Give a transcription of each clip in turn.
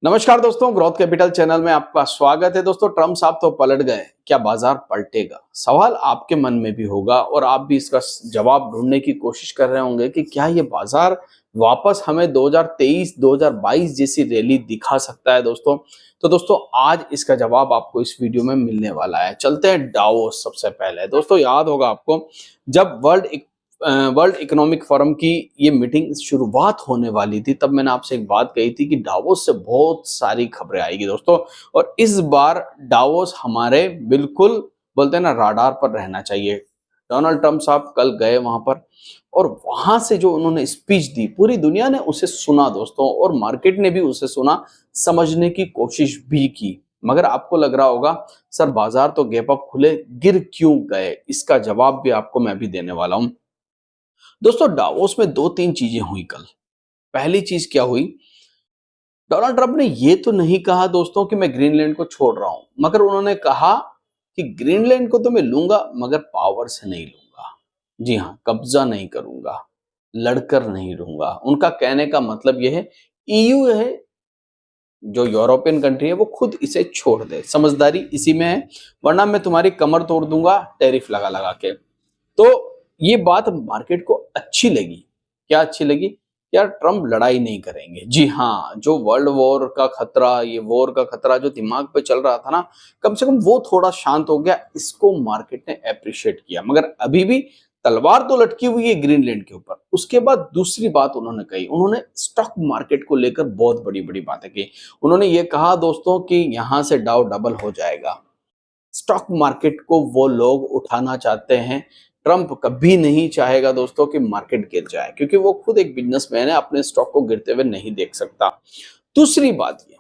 नमस्कार दोस्तों, growth capital channel में आपका स्वागत है। दोस्तों, ट्रम्प साहब तो पलट गए, क्या बाजार पलटेगा? सवाल आपके मन में भी होगा और आप भी इसका जवाब ढूंढने की कोशिश कर रहे होंगे कि क्या ये बाजार वापस हमें 2023-2022 जैसी रैली दिखा सकता है दोस्तों। तो दोस्तों, आज इसका जवाब आपको इस वीडियो में मिलने वाला है। चलते हैं डावोस। सबसे पहले दोस्तों, याद होगा आपको, जब वर्ल्ड इकोनॉमिक फोरम की ये मीटिंग शुरुआत होने वाली थी, तब मैंने आपसे एक बात कही थी कि डावोस से बहुत सारी खबरें आएगी दोस्तों। और इस बार डावोस हमारे बिल्कुल बोलते हैं ना राडार पर रहना चाहिए। डोनाल्ड ट्रंप साहब कल गए वहां पर और वहां से जो उन्होंने स्पीच दी, पूरी दुनिया ने उसे सुना दोस्तों, और मार्केट ने भी उसे सुना, समझने की कोशिश भी की। मगर आपको लग रहा होगा सर बाजार तो गैप अप खुले, गिर क्यों गए? इसका जवाब भी आपको मैं भी देने वाला हूं। दोस्तों, डावोस में दो तीन चीजें हुई कल। पहली चीज क्या हुई, डोनाल्ड ट्रंप ने ये तो नहीं कहा दोस्तों कि मैं ग्रीनलैंड को छोड़ रहा हूं, मगर उन्होंने कहा कि ग्रीनलैंड को तो मैं लूंगा मगर पावर से नहीं लूंगा। जी हां, कब्जा नहीं करूंगा, लड़कर नहीं लूंगा। उनका कहने का मतलब यह है, ईयू है जो यूरोपियन कंट्री है, वो खुद इसे छोड़ दे। समझदारी इसी में है, वरना मैं तुम्हारी कमर तोड़ दूंगा टैरिफ लगा लगा के। तो ये बात मार्केट को अच्छी लगी। क्या अच्छी लगी? यार, ट्रम्प लड़ाई नहीं करेंगे। जी हाँ, जो वर्ल्ड वॉर का खतरा, ये वॉर का खतरा जो दिमाग पे चल रहा था ना, कम से कम वो थोड़ा शांत हो गया। इसको मार्केट ने अप्रिशिएट किया। मगर अभी भी तलवार तो लटकी हुई है ग्रीनलैंड के ऊपर। उसके बाद दूसरी बात उन्होंने कही, उन्होंने स्टॉक मार्केट को लेकर बहुत बड़ी बड़ी बातें की। उन्होंने ये कहा दोस्तों कि यहां से डाउ डबल हो जाएगा। स्टॉक मार्केट को वो लोग उठाना चाहते हैं। ट्रंप कभी नहीं चाहेगा दोस्तों कि मार्केट गिर जाए, क्योंकि वो खुद एक बिजनेसमैन है, अपने स्टॉक को गिरते हुए नहीं देख सकता। दूसरी बात ये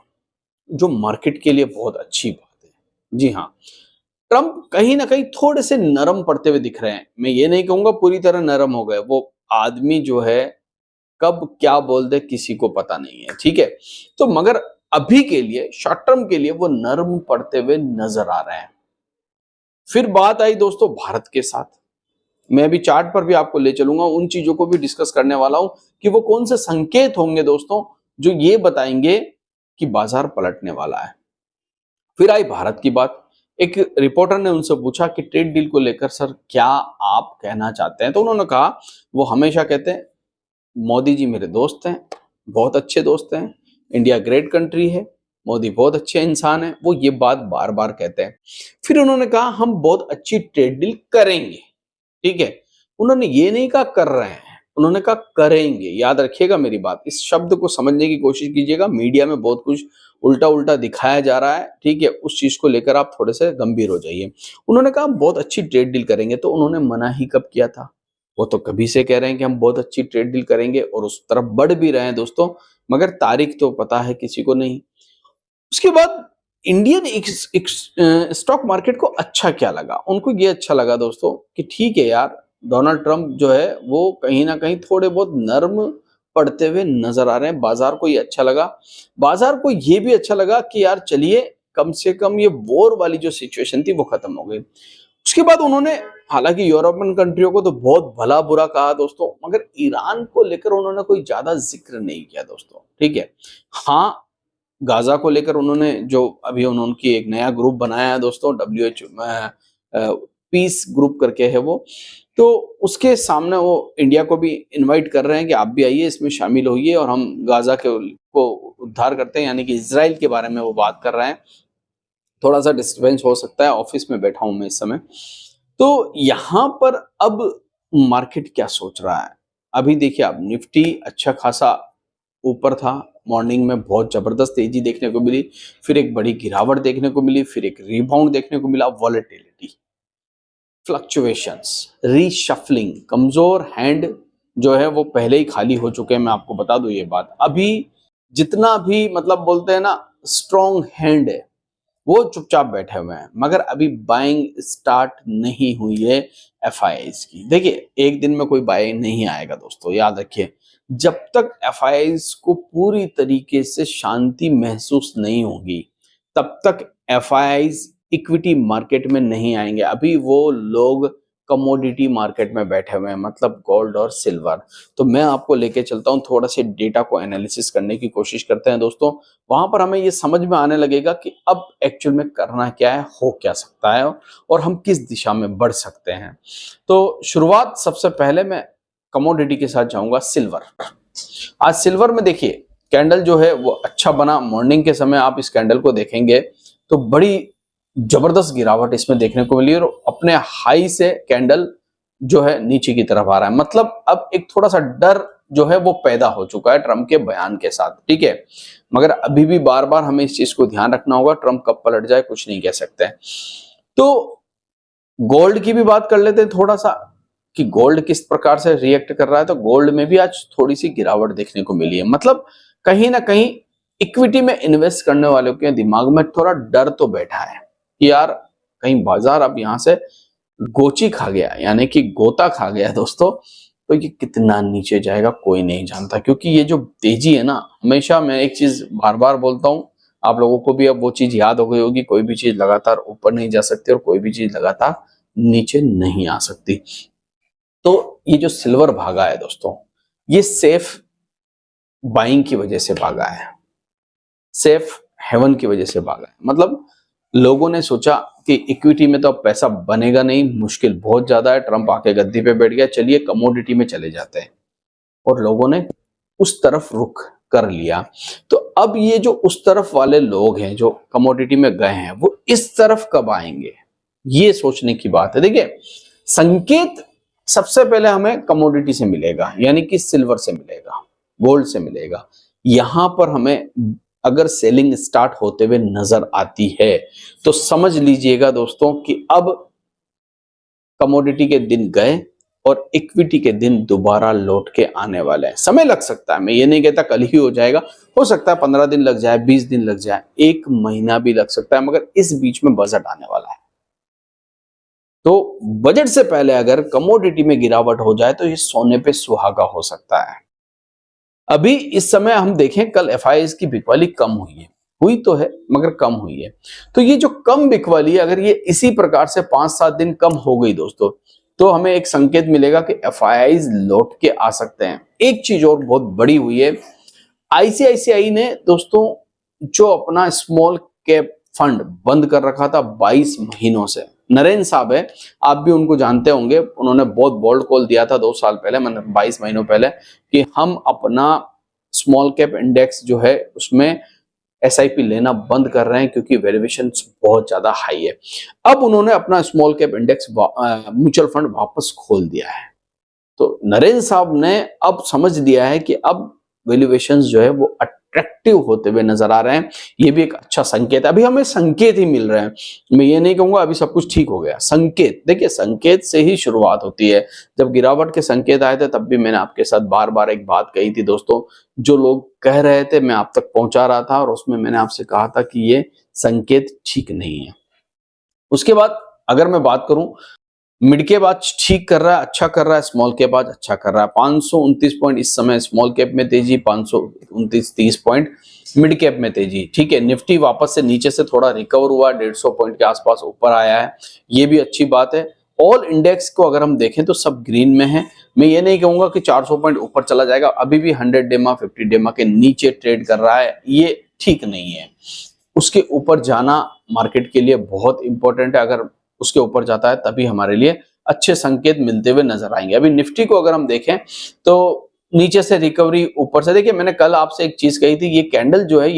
जो मार्केट के लिए बहुत अच्छी बात है, जी हाँ, ट्रंप कहीं ना कहीं थोड़े से नरम पड़ते हुए दिख रहे हैं। मैं ये नहीं कहूंगा पूरी तरह नरम हो गए। वो आदमी जो है कब क्या बोल दे किसी को पता नहीं है, ठीक है। तो मगर अभी के लिए, शॉर्ट टर्म के लिए, वो नरम पड़ते हुए नजर आ रहे हैं। फिर बात आई दोस्तों भारत के साथ। मैं भी चार्ट पर भी आपको ले चलूंगा, उन चीजों को भी डिस्कस करने वाला हूं कि वो कौन से संकेत होंगे दोस्तों जो ये बताएंगे कि बाजार पलटने वाला है। फिर आई भारत की बात। एक रिपोर्टर ने उनसे पूछा कि ट्रेड डील को लेकर सर क्या आप कहना चाहते हैं? तो उन्होंने कहा, वो हमेशा कहते हैं मोदी जी मेरे दोस्त हैं, बहुत अच्छे दोस्त हैं, इंडिया ग्रेट कंट्री है, मोदी बहुत अच्छे इंसान है। वो ये बात बार बार कहते हैं। फिर उन्होंने कहा हम बहुत अच्छी ट्रेड डील करेंगे, ठीक है। उन्होंने ये नहीं कहा कर रहे हैं, उन्होंने कहा करेंगे। याद रखिएगा मेरी बात, इस शब्द को समझने की कोशिश कीजिएगा। मीडिया में बहुत कुछ उल्टा उल्टा दिखाया जा रहा है, ठीक है। उस चीज को लेकर आप थोड़े से गंभीर हो जाइए। उन्होंने कहा बहुत अच्छी ट्रेड डील करेंगे, तो उन्होंने मना ही कब किया था? वो तो कभी से कह रहे हैं कि हम बहुत अच्छी ट्रेड डील करेंगे और उस तरफ बढ़ भी रहे हैं दोस्तों, मगर तारीख तो पता है किसी को नहीं। उसके बाद इंडियन स्टॉक मार्केट को अच्छा क्या लगा? उनको ये अच्छा लगा दोस्तों कि ठीक है यार, डोनाल्ड ट्रंप जो है वो कहीं ना कहीं थोड़े बहुत नर्म पड़ते हुए नजर आ रहे हैं। बाजार को ये अच्छा लगा। बाजार को ये भी अच्छा लगा कि यार चलिए, कम से कम ये वॉर वाली जो सिचुएशन थी वो खत्म हो गई। उसके बाद उन्होंने, हालांकि यूरोपियन कंट्रियों को तो बहुत भला बुरा कहा दोस्तों, मगर ईरान को लेकर उन्होंने कोई ज्यादा जिक्र नहीं किया दोस्तों, ठीक है। हाँ, गाजा को लेकर उन्होंने जो अभी उनकी एक नया ग्रुप बनाया है दोस्तों, WHO पीस ग्रुप करके है वो, तो उसके सामने वो इंडिया को भी इनवाइट कर रहे हैं कि आप भी आइए, इसमें शामिल होइए और हम गाजा के को उद्धार करते हैं, यानी कि इजराइल के बारे में वो बात कर रहे हैं। थोड़ा सा डिस्टर्बेंस हो सकता है, ऑफिस में बैठा हूं मैं इस समय। तो यहां पर अब मार्केट क्या सोच रहा है? अभी देखिए, अब निफ्टी अच्छा खासा ऊपर था, मॉर्निंग में बहुत जबरदस्त तेजी देखने को मिली, फिर एक बड़ी गिरावट देखने को मिली, फिर एक रिबाउंड देखने को मिला। वॉलेटिलिटी, फ्लक्चुएशंस, रीशफलिंग, कमजोर हैंड जो है वो पहले ही खाली हो चुके हैं। मैं आपको बता दूं ये बात। अभी जितना भी मतलब बोलते हैं ना स्ट्रॉन्ग हैंड है, वो चुपचाप बैठे हुए हैं, मगर अभी बाइंग स्टार्ट नहीं हुई है एफआईआईज की। देखिए, एक दिन में कोई बाय नहीं आएगा दोस्तों, याद रखिए। जब तक एफआईआईज को पूरी तरीके से शांति महसूस नहीं होगी, तब तक एफआईआईज इक्विटी मार्केट में नहीं आएंगे। अभी वो लोग कमोडिटी मार्केट में बैठे हुए हैं, मतलब गोल्ड और सिल्वर। तो मैं आपको लेके चलता हूं, थोड़ा से डेटा को एनालिसिस करने की कोशिश करते हैं दोस्तों। वहां पर हमें ये समझ में आने लगेगा कि अब एक्चुअल में करना क्या है, हो क्या सकता है और हम किस दिशा में बढ़ सकते हैं। तो शुरुआत सबसे पहले मैं कमोडिटी के साथ जाऊंगा, सिल्वर। आज सिल्वर में देखिए कैंडल जो है वो अच्छा बना। मॉर्निंग के समय आप इस कैंडल को देखेंगे तो बड़ी जबरदस्त गिरावट इसमें देखने को मिली और अपने हाई से कैंडल जो है नीचे की तरफ आ रहा है। मतलब अब एक थोड़ा सा डर जो है वो पैदा हो चुका है ट्रम्प के बयान के साथ, ठीक है। मगर अभी भी बार बार हमें इस चीज को ध्यान रखना होगा, ट्रम्प कब पलट जाए कुछ नहीं कह सकते। तो गोल्ड की भी बात कर लेते हैं थोड़ा सा कि गोल्ड किस प्रकार से रिएक्ट कर रहा है। तो गोल्ड में भी आज थोड़ी सी गिरावट देखने को मिली है। मतलब कहीं ना कहीं इक्विटी में इन्वेस्ट करने वालों के दिमाग में थोड़ा डर तो बैठा है कि यार कहीं बाजार अब यहां से गोची खा गया, यानी कि गोता खा गया दोस्तों। तो ये कितना नीचे जाएगा कोई नहीं जानता, क्योंकि ये जो तेजी है ना, हमेशा मैं एक चीज बार बार बोलता हूं, आप लोगों को भी अब वो चीज याद हो गई होगी, कोई भी चीज लगातार ऊपर नहीं जा सकती और कोई भी चीज लगातार नीचे नहीं आ सकती। तो ये जो सिल्वर भागा है दोस्तों, ये सेफ बाइंग की वजह से भागा है, सेफ हेवन की वजह से भागा है। मतलब लोगों ने सोचा कि इक्विटी में तो अब पैसा बनेगा नहीं, मुश्किल बहुत ज्यादा है, ट्रम्प आके गद्दी पे बैठ गया, चलिए कमोडिटी में चले जाते हैं। और लोगों ने उस तरफ रुख कर लिया। तो अब ये जो उस तरफ वाले लोग हैं जो कमोडिटी में गए हैं, वो इस तरफ कब आएंगे, ये सोचने की बात है। देखिए संकेत सबसे पहले हमें कमोडिटी से मिलेगा, यानी कि सिल्वर से मिलेगा, गोल्ड से मिलेगा। यहां पर हमें अगर सेलिंग स्टार्ट होते हुए नजर आती है तो समझ लीजिएगा दोस्तों कि अब कमोडिटी के दिन गए और इक्विटी के दिन दोबारा लौट के आने वाले हैं। समय लग सकता है, मैं ये नहीं कहता कल ही हो जाएगा, हो सकता है 15 दिन लग जाए, 20 दिन लग जाए, 1 महीना भी लग सकता है, मगर इस बीच में बजट आने वाला है। तो बजट से पहले अगर कमोडिटी में गिरावट हो जाए तो ये सोने पे सुहागा हो सकता है। अभी इस समय हम देखें, कल एफआईआई की बिकवाली कम हुई तो है मगर कम हुई है। तो ये जो कम बिकवाली है, अगर ये इसी प्रकार से 5-7 दिन कम हो गई दोस्तों, तो हमें एक संकेत मिलेगा कि एफआईआई लौट के आ सकते हैं। एक चीज और बहुत बड़ी हुई है, आईसीआईसीआई ने दोस्तों जो अपना स्मॉल कैप फंड बंद कर रखा था 22 महीनों से, नरेंद्र साहब है, आप भी उनको जानते होंगे, उन्होंने बहुत बोल्ड कॉल दिया था 2 साल पहले, मतलब 22 महीनों पहले, कि हम अपना स्मॉल कैप इंडेक्स जो है उसमें एसआईपी लेना बंद कर रहे हैं क्योंकि वैल्यूएशन बहुत ज्यादा हाई है। अब उन्होंने अपना small cap index mutual fund वापस खोल दिया है। तो नरेंद्र साहब ने अब समझ लिया है कि अब वैल्यूएशंस जो है वो अट्रैक्टिव होते हुए नजर आ रहे हैं। ये भी एक अच्छा संकेत है। अभी हमें संकेत ही मिल रहे हैं, मैं ये नहीं कहूंगा अभी सब कुछ ठीक हो गया। संकेत, देखिए संकेत से ही शुरुआत होती है। जब गिरावट के संकेत आए थे तब भी मैंने आपके साथ बार बार एक बात कही थी दोस्तों, जो लोग कह रहे थे मैं आप तक पहुंचा रहा था, और उसमें मैंने आपसे कहा था कि ये संकेत ठीक नहीं है। उसके बाद अगर मैं बात करूं, मिड कैप आज ठीक कर रहा है, अच्छा कर रहा है, स्मॉल कैप आज अच्छा कर रहा है। 529 पॉइंट इस समय स्मॉल कैप में तेजी, 529-30 पॉइंट मिड कैप में तेजी, ठीक है। निफ्टी वापस से नीचे से थोड़ा रिकवर हुआ, 150 पॉइंट के आसपास ऊपर आया है, ये भी अच्छी बात है। ऑल इंडेक्स को अगर हम देखें तो सब ग्रीन में है। मैं ये नहीं कहूंगा कि 400 पॉइंट ऊपर चला जाएगा, अभी भी 100 डेमा 50 डेमा के नीचे ट्रेड कर रहा है, ये ठीक नहीं है। उसके ऊपर जाना मार्केट के लिए बहुत इंपॉर्टेंट है। अगर उसके ऊपर जाता है तभी हमारे लिए अच्छे संकेत मिलते हुए नजर आएंगे। अभी निफ्टी को अगर हम देखें तो नीचे से रिकवरी, ऊपर से देखिए मैंने कल आपसे एक चीज कही थी, ये कैंडल जो है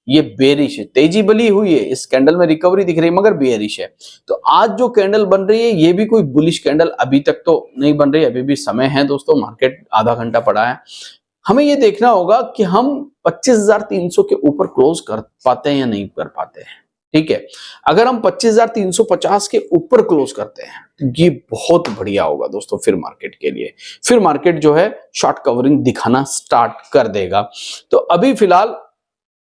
ये बेरिश है, तेजी बली हुई है, इस कैंडल में रिकवरी दिख रही है मगर बेरिश है। तो आज जो कैंडल बन रही है ये भी कोई बुलिश कैंडल अभी तक तो नहीं बन रही, अभी भी समय है दोस्तों, मार्केट आधा घंटा पड़ा है। हमें ये देखना होगा कि हम 25,300 के ऊपर क्लोज कर पाते हैं या नहीं कर पाते हैं, ठीक है। अगर हम 25,350 के ऊपर क्लोज करते हैं तो ये बहुत बढ़िया होगा दोस्तों फिर मार्केट के लिए, फिर मार्केट जो है शॉर्ट कवरिंग दिखाना स्टार्ट कर देगा। तो अभी फिलहाल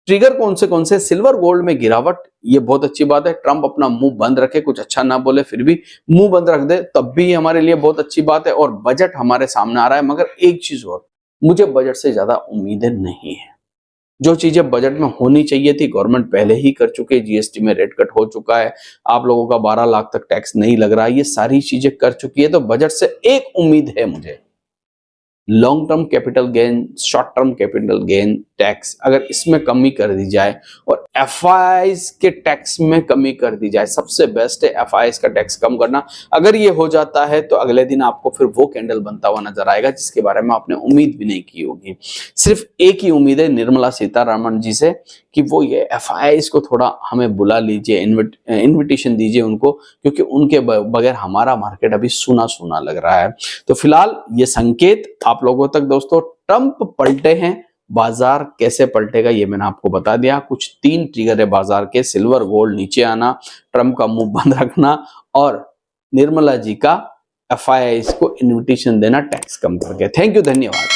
ट्रिगर कौन से, सिल्वर गोल्ड में गिरावट, ये बहुत अच्छी बात है। ट्रम्प अपना मुंह बंद रखे, कुछ अच्छा ना बोले, फिर भी मुंह बंद रख दे तब भी हमारे लिए बहुत अच्छी बात है। और बजट हमारे सामने आ रहा है, मगर एक चीज और, मुझे बजट से ज्यादा उम्मीदें नहीं है। जो चीजें बजट में होनी चाहिए थी गवर्नमेंट पहले ही कर चुकी है। जीएसटी में रेट कट हो चुका है, आप लोगों का 12 लाख तक टैक्स नहीं लग रहा है, ये सारी चीजें कर चुकी है। तो बजट से एक उम्मीद है मुझे, long term capital gain, short term capital gain tax अगर इसमें कमी कर दी जाए और एफआईआईज के टैक्स में कमी कर दी जाए, सबसे बेस्ट है एफआईआईज का टैक्स कम करना। अगर ये हो जाता है तो अगले दिन आपको फिर वो कैंडल बनता हुआ नजर आएगा जिसके बारे में आपने उम्मीद भी नहीं की होगी। सिर्फ एक ही उम्मीद है निर्मला सीतारमण जी से कि वो ये एफआईआईज को थोड़ा हमें बुला लीजिए, इन्विटेशन दीजिए उनको, क्योंकि उनके बगैर हमारा मार्केट अभी सूना सूना लग रहा है। तो फिलहाल ये संकेत आप लोगों तक दोस्तों, ट्रंप पलटे हैं, बाजार कैसे पलटेगा ये मैंने आपको बता दिया। कुछ 3 ट्रिगर है बाजार के, सिल्वर गोल्ड नीचे आना, ट्रंप का मुंह बंद रखना और निर्मला जी का एफआईआईज को इन्विटेशन देना टैक्स कम करके। थैंक यू, धन्यवाद।